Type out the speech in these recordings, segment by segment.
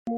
Hey,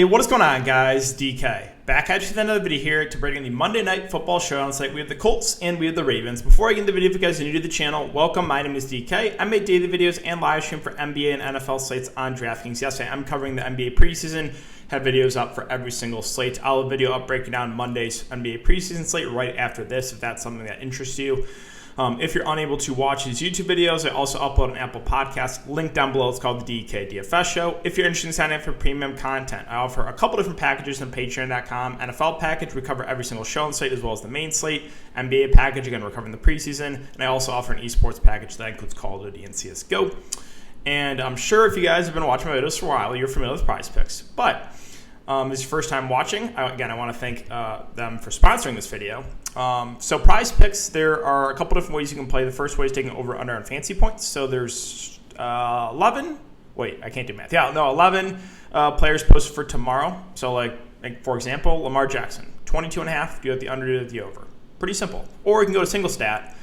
what is going on, guys? DK. Back at you at the end of the video here to bring in the Monday Night Football Showdown slate. We have the Colts and we have the Ravens. Before I get into the video, if you guys are new to the channel, welcome. My name is DK. I make daily videos and live stream for NBA and NFL slates on Draftkings. Yes, I am covering the NBA preseason. Have videos up for every single slate. I'll have a video up breaking down Monday's NBA preseason slate right after this, if that's something that interests you. If you're unable to watch these YouTube videos, I also upload an Apple Podcast. Link down below. It's called the DKDFS Show. If you're interested in signing up for premium content, I offer a couple different packages on Patreon.com. NFL package, we cover every single show and slate as well as the main slate. NBA package, again, we're covering the preseason. And I also offer an esports package that includes Call of Duty and CSGO. And I'm sure if you guys have been watching my videos for a while, you're familiar with Prize Picks. But this is your first time watching. Again, I want to thank them for sponsoring this video. So Prize Picks, there are a couple different ways you can play. The first way is taking over, under, and fancy points. So there's 11. Wait, I can't do math. 11 players posted for tomorrow. So like for example, Lamar Jackson, 22.5. Do you have the under, do you have the over? Pretty simple. Or you can go to single stat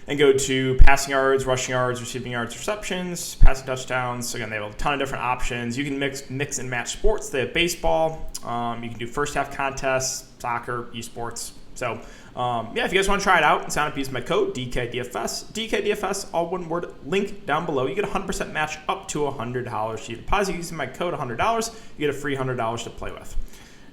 and go to passing yards, rushing yards, receiving yards, receptions, passing touchdowns. Again, they have a ton of different options. You can mix and match sports. They have baseball. You can do first half contests, soccer, esports. So, if you guys want to try it out and sign up, use my code DKDFS. DKDFS, all one word, link down below. You get a 100% match up to $100. You deposit using my code $100. You get a free $100 to play with.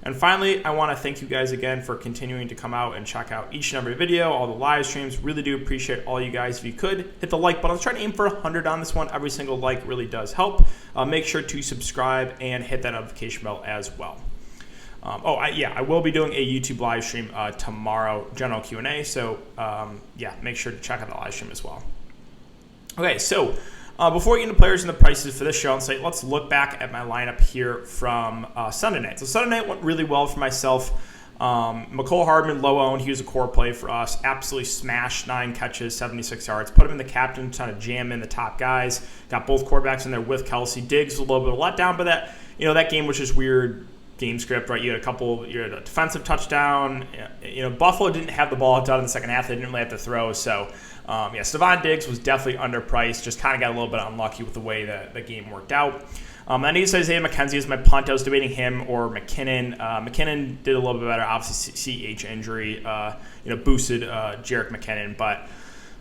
And finally, I want to thank you guys again for continuing to come out and check out each and every video, all the live streams. Really do appreciate all you guys. If you could, hit the like button. Let's try to aim for 100 on this one. Every single like really does help. Make sure to subscribe and hit that notification bell as well. I will be doing a YouTube live stream tomorrow, general Q&A. So, make sure to check out the live stream as well. Okay, so before we get into players and the prices for this show and slate, let's look back at my lineup here from Sunday night. So Sunday night went really well for myself. McCole Hardman, low owned. He was a core play for us. Absolutely smashed, 9 catches, 76 yards. Put him in the captain, trying to jam in the top guys. Got both quarterbacks in there with Kelsey. Diggs was a little bit of a letdown, but that game was just weird game script, right? You had a defensive touchdown. Buffalo didn't have the ball done in the second half. They didn't really have to throw. So, Stephon Diggs was definitely underpriced. Just kind of got a little bit unlucky with the way the game worked out. I need to say Isaiah McKenzie is my punt. I was debating him or McKinnon. McKinnon did a little bit better. Obviously, CH injury, boosted Jerick McKinnon, but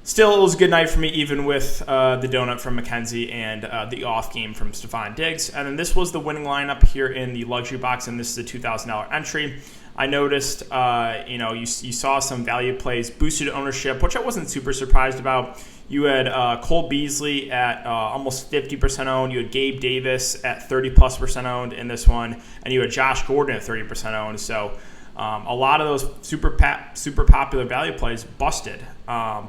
still, it was a good night for me, even with the donut from McKenzie and the off game from Stephon Diggs. And then this was the winning lineup here in the luxury box, and this is a $2,000 entry. I noticed, you saw some value plays, boosted ownership, which I wasn't super surprised about. You had Cole Beasley at almost 50% owned. You had Gabe Davis at 30+% owned in this one, and you had Josh Gordon at 30% owned. So a lot of those super popular value plays busted. Guys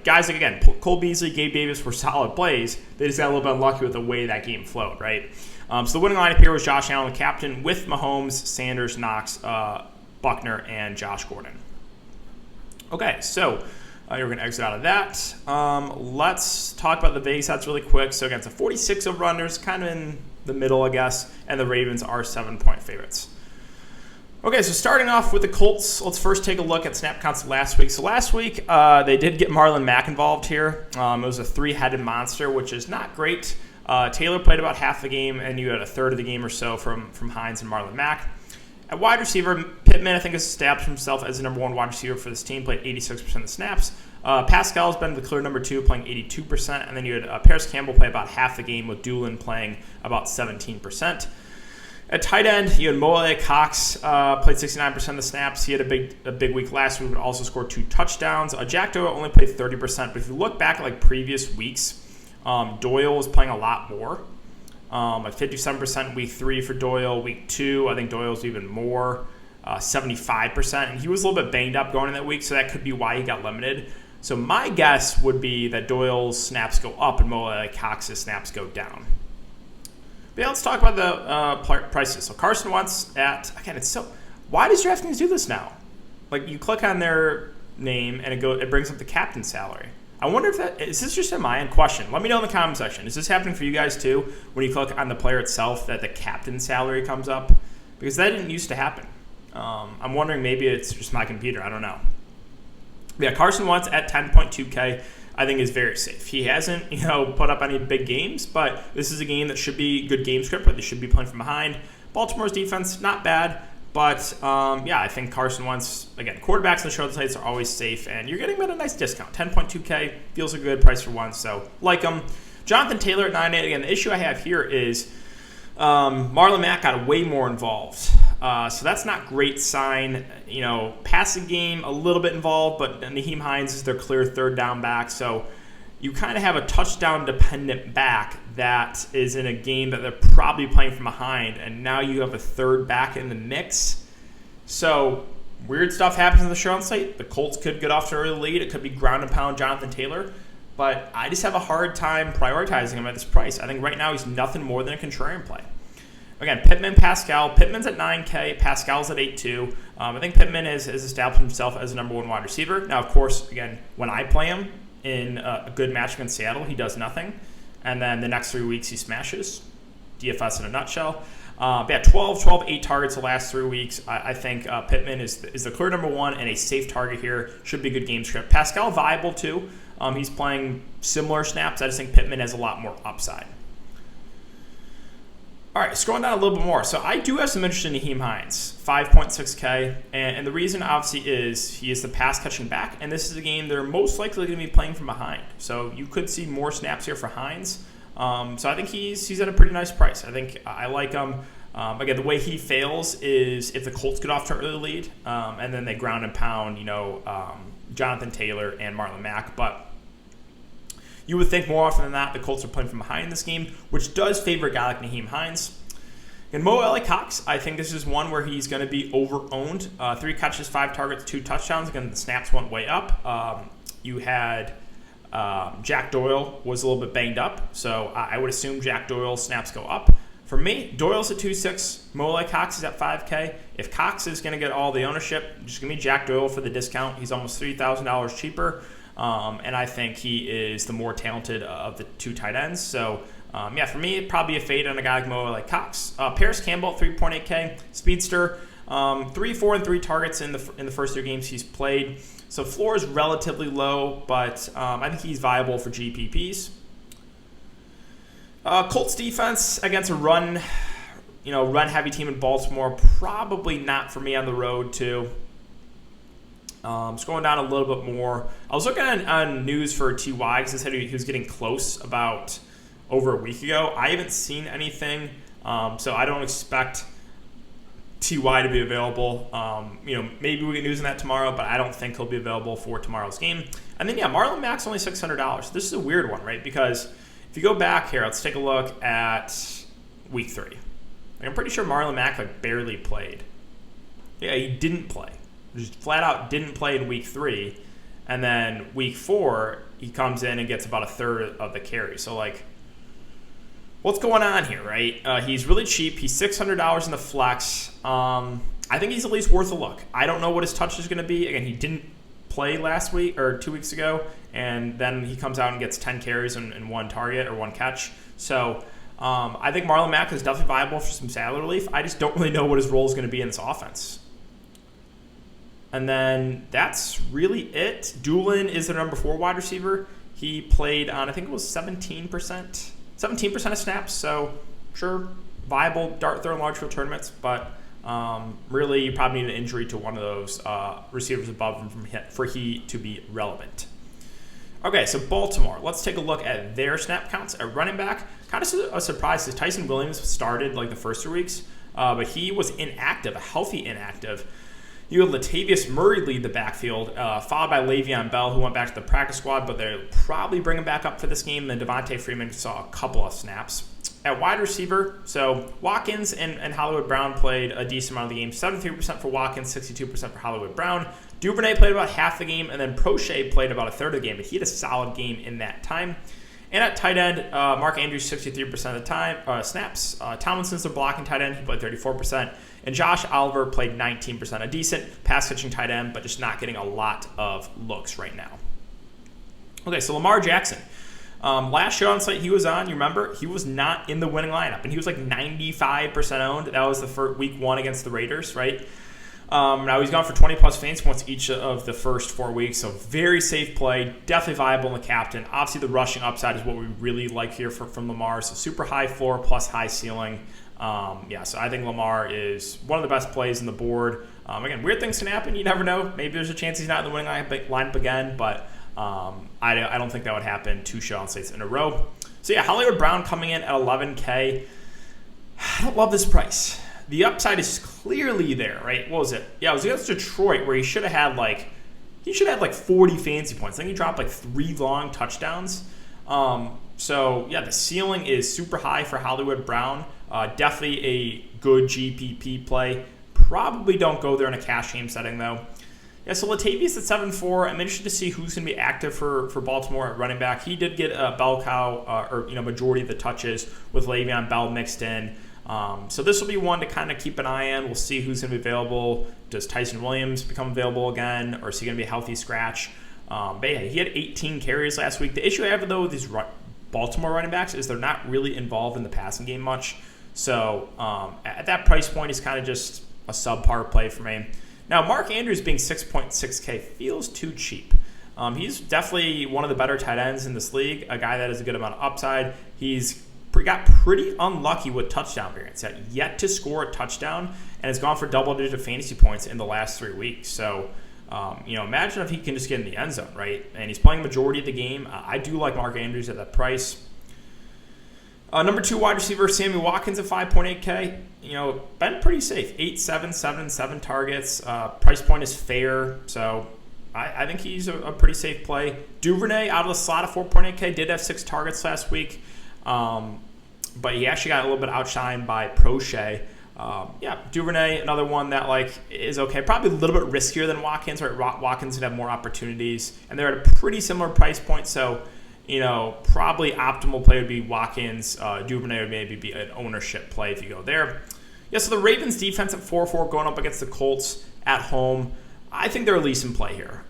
like, again, Cole Beasley, Gabe Davis were solid plays. They just got a little bit unlucky with the way that game flowed, right? So the winning lineup here was Josh Allen, the captain, with Mahomes, Sanders, Knox, Buckner, and Josh Gordon. Okay, so you're going to exit out of that. Let's talk about the Vegas odds really quick. So again, it's a 46 over-unders, kind of in the middle, I guess, and the Ravens are 7-point favorites. Okay, so starting off with the Colts, let's first take a look at snap counts last week. So last week, they did get Marlon Mack involved here. It was a 3-headed monster, which is not great. Taylor played about half the game, and you had a third of the game or so from Hines and Marlon Mack. At wide receiver, Pittman, I think, has established himself as the number 1 wide receiver for this team, played 86% of the snaps. Pascal's been the clear number 2, playing 82%, and then you had Paris Campbell play about half the game, with Doolin playing about 17%. At tight end, you had Mo Cox, played 69% of the snaps. He had a big week last week, but also scored 2 touchdowns. Jack Doyle only played 30%, but if you look back at previous weeks, Doyle was playing a lot more. 57% week 3 for Doyle. Week 2, I think Doyle's even more, 75%. And he was a little bit banged up going in that week, so that could be why he got limited. So my guess would be that Doyle's snaps go up and Mo Cox's snaps go down. But let's talk about the prices. So Carson Wentz why does DraftKings do this now? You click on their name and it brings up the captain salary. I wonder if is this just a my end question? Let me know in the comment section. Is this happening for you guys too when you click on the player itself that the captain salary comes up? Because that didn't used to happen. I'm wondering maybe it's just my computer. I don't know. Yeah, Carson Wentz at 10.2K I think is very safe. He hasn't, put up any big games, but this is a game that should be good game script, but they should be playing from behind. Baltimore's defense, not bad, but I think Carson Wentz, again, quarterbacks in the Showdown sites are always safe, and you're getting them at a nice discount. 10.2K feels a good price for Wentz, so like him. Jonathan Taylor at 9.8. Again, the issue I have here is Marlon Mack got way more involved. So that's not a great sign. Passing game, a little bit involved, but Nyheim Hines is their clear third down back. So you kind of have a touchdown-dependent back that is in a game that they're probably playing from behind, and now you have a third back in the mix. So weird stuff happens in the Showdown slate. The Colts could get off to an early lead. It could be ground and pound Jonathan Taylor. But I just have a hard time prioritizing him at this price. I think right now he's nothing more than a contrarian play. Again, Pittman, Pascal. Pittman's at 9K. Pascal's at 8.2. I think Pittman has established himself as a number one wide receiver. Now, of course, again, when I play him in a good match against Seattle, he does nothing. And then the next 3 weeks, he smashes. DFS in a nutshell. 12, 8 targets the last 3 weeks. I think Pittman is the clear number one and a safe target here. Should be a good game script. Pascal viable, too. He's playing similar snaps. I just think Pittman has a lot more upside. All right, scrolling down a little bit more. So I do have some interest in Nyheim Hines, 5.6K. And the reason, obviously, is he is the pass-catching back. And this is a game they're most likely going to be playing from behind. So you could see more snaps here for Hines. So I think he's at a pretty nice price. I think I like him. Again, the way he fails is if the Colts get off to an early lead, and then they ground and pound, Jonathan Taylor and Marlon Mack. But you would think more often than not the Colts are playing from behind in this game, which does favor a guy like Nyheim Hines. And Mo Cox, I think this is one where he's going to be over-owned. 3 catches, 5 targets, 2 touchdowns. Again, the snaps went way up. You had Jack Doyle was a little bit banged up, so I would assume Jack Doyle's snaps go up. For me, Doyle's at 2.6. Mo Cox is at 5K. If Cox is going to get all the ownership, just give me Jack Doyle for the discount. He's almost $3,000 cheaper. And I think he is the more talented of the 2 tight ends. So, for me, it'd probably be a fade on a guy like Mo Cox. Paris Campbell, 3.8K. Speedster, 3, 4, and 3 targets in the first 3 games he's played. So floor is relatively low, but I think he's viable for GPPs. Colts defense against a run-heavy team in Baltimore, probably not for me on the road, too. Scrolling down a little bit more. I was looking on news for TY because it said he was getting close about over a week ago. I haven't seen anything, so I don't expect TY to be available. Maybe we get news on that tomorrow, but I don't think he'll be available for tomorrow's game. And then, Marlon Mack's only $600. This is a weird one, right? Because if you go back here, let's take a look at week 3. I'm pretty sure Marlon Mack barely played. Yeah, he didn't play. Just flat out didn't play in week 3, and then week 4 he comes in and gets about a third of the carry. So what's going on here, right? He's really cheap. He's $600 in the flex. I think he's at least worth a look. I don't know what his touch is going to be. Again, he didn't play last week or 2 weeks ago, and then he comes out and gets 10 carries and 1 target or 1 catch. So I think Marlon Mack is definitely viable for some salary relief. I just don't really know what his role is going to be in this offense. And then that's really it. Doolin is the number 4 wide receiver. He played on, I think it was 17% of snaps. So, sure, viable third and large field tournaments. But really, you probably need an injury to one of those receivers above him for he to be relevant. Okay, so Baltimore. Let's take a look at their snap counts at running back. Kind of a surprise because Tyson Williams started the first 3 weeks. But he was inactive, a healthy inactive. You had Latavius Murray lead the backfield, followed by Le'Veon Bell, who went back to the practice squad, but they'll probably bring him back up for this game. Then Devontae Freeman saw a couple of snaps. At wide receiver, so Watkins and Hollywood Brown played a decent amount of the game. 73% for Watkins, 62% for Hollywood Brown. Duvernay played about half the game, and then Prochet played about a third of the game, but he had a solid game in that time. And at tight end, Mark Andrews, 63% of the time snaps. Tomlinson's the blocking tight end. He played 34%. And Josh Oliver played 19%. A decent pass-catching tight end, but just not getting a lot of looks right now. Okay, so Lamar Jackson. Last Showdown slate he was on, you remember, he was not in the winning lineup, and he was like 95% owned. That was the first week 1 against the Raiders, right? Now he's gone for 20-plus fantasy points each of the first 4 weeks, so very safe play, definitely viable in the captain. Obviously, the rushing upside is what we really like here from Lamar, so super high floor plus high ceiling. So I think Lamar is one of the best plays on the board. Again, weird things can happen. You never know. Maybe there's a chance he's not in the winning lineup again, but I don't think that would happen 2 Showdown slates in a row. So yeah, Hollywood Brown coming in at 11K. I don't love this price. The upside is clearly there, right? What was it? Yeah, it was against Detroit where he should have had like 40 fantasy points. I think he dropped like 3 long touchdowns. So yeah, the ceiling is super high for Hollywood Brown. Definitely a good GPP play. Probably don't go there in a cash game setting though. Yeah, so Latavius at 7.4. I'm interested to see who's going to be active for Baltimore at running back. He did get a bell cow, majority of the touches with Le'Veon Bell mixed in. So this will be one to kind of keep an eye on. We'll see who's going to be available. Does Tyson Williams become available again, or is he going to be a healthy scratch? But yeah, he had 18 carries last week. The issue I have though with these Baltimore running backs is they're not really involved in the passing game much. So at that price point, he's kind of just a subpar play for me. Now, Mark Andrews being 6.6K feels too cheap. He's definitely one of the better tight ends in this league, a guy that has a good amount of upside. He's got pretty unlucky with touchdown variance, yet to score a touchdown, and has gone for double-digit fantasy points in the last 3 weeks. So, imagine if he can just get in the end zone, right? And he's playing majority of the game. I do like Mark Andrews at that price. Number 2 wide receiver, Sammy Watkins at 5.8K. Been pretty safe. 8, 7, 7, 7 targets. Price point is fair, so I think he's a pretty safe play. Duvernay out of the slot at 4.8K did have 6 targets last week, but he actually got a little bit outshined by Prochet. Duvernay, another one that is okay. Probably a little bit riskier than Watkins, right? Watkins would have more opportunities, and they're at a pretty similar price point, so probably optimal play would be Watkins. Duvernay would maybe be an ownership play if you go there. Yeah, so the Ravens defense at 4-4 going up against the Colts at home. I think they're at least in play here.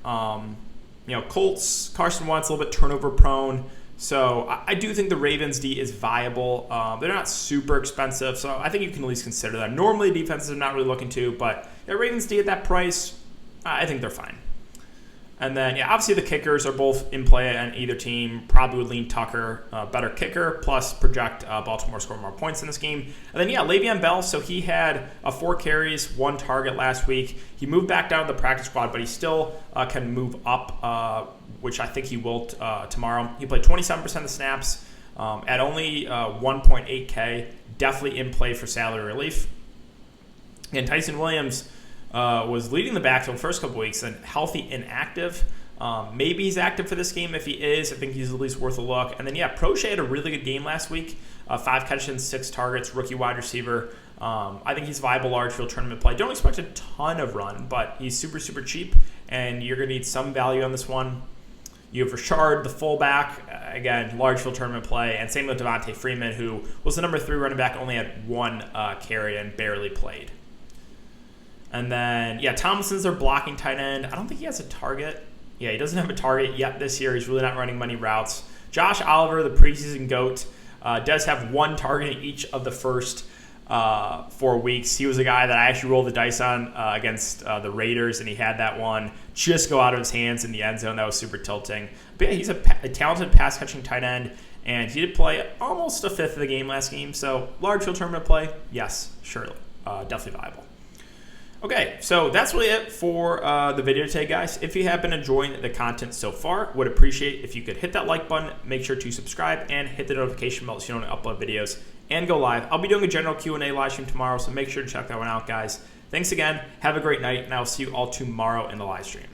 Colts, Carson Wentz a little bit turnover prone. So I do think the Ravens D is viable. They're not super expensive, so I think you can at least consider that. Normally defenses I'm not really looking to, but the Ravens D at that price, I think they're fine. And then, obviously the kickers are both in play on either team. Probably would lean Tucker, better kicker, plus project Baltimore score more points in this game. And then, Le'Veon Bell, so he had 4 carries, 1 target last week. He moved back down to the practice squad, but he still can move up, which I think he will tomorrow. He played 27% of the snaps at only 1.8K. Definitely in play for salary relief. And Tyson Williams was leading the backfield the first couple weeks and healthy and active. Maybe he's active for this game. If he is, I think he's at least worth a look. And then, Prochet had a really good game last week. 5 catches and 6 targets, rookie wide receiver. I think he's a viable large field tournament play. Don't expect a ton of run, but he's super, super cheap, and you're going to need some value on this one. You have Richard, the fullback, again, large field tournament play, and same with Devontae Freeman, who was the number 3 running back, only had 1 carry and barely played. And then, Tomlinson's their blocking tight end. I don't think he has a target. He doesn't have a target yet this year. He's really not running many routes. Josh Oliver, the preseason GOAT, does have 1 target in each of the first 4 weeks. He was a guy that I actually rolled the dice on against the Raiders, and he had that one just go out of his hands in the end zone. That was super tilting. But he's a talented pass-catching tight end, and he did play almost a fifth of the game last game. So large field tournament play, yes, surely, definitely viable. Okay, so that's really it for the video today, guys. If you have been enjoying the content so far, would appreciate if you could hit that like button, make sure to subscribe, and hit the notification bell so you don't upload videos and go live. I'll be doing a general Q&A live stream tomorrow, so make sure to check that one out, guys. Thanks again. Have a great night, and I'll see you all tomorrow in the live stream.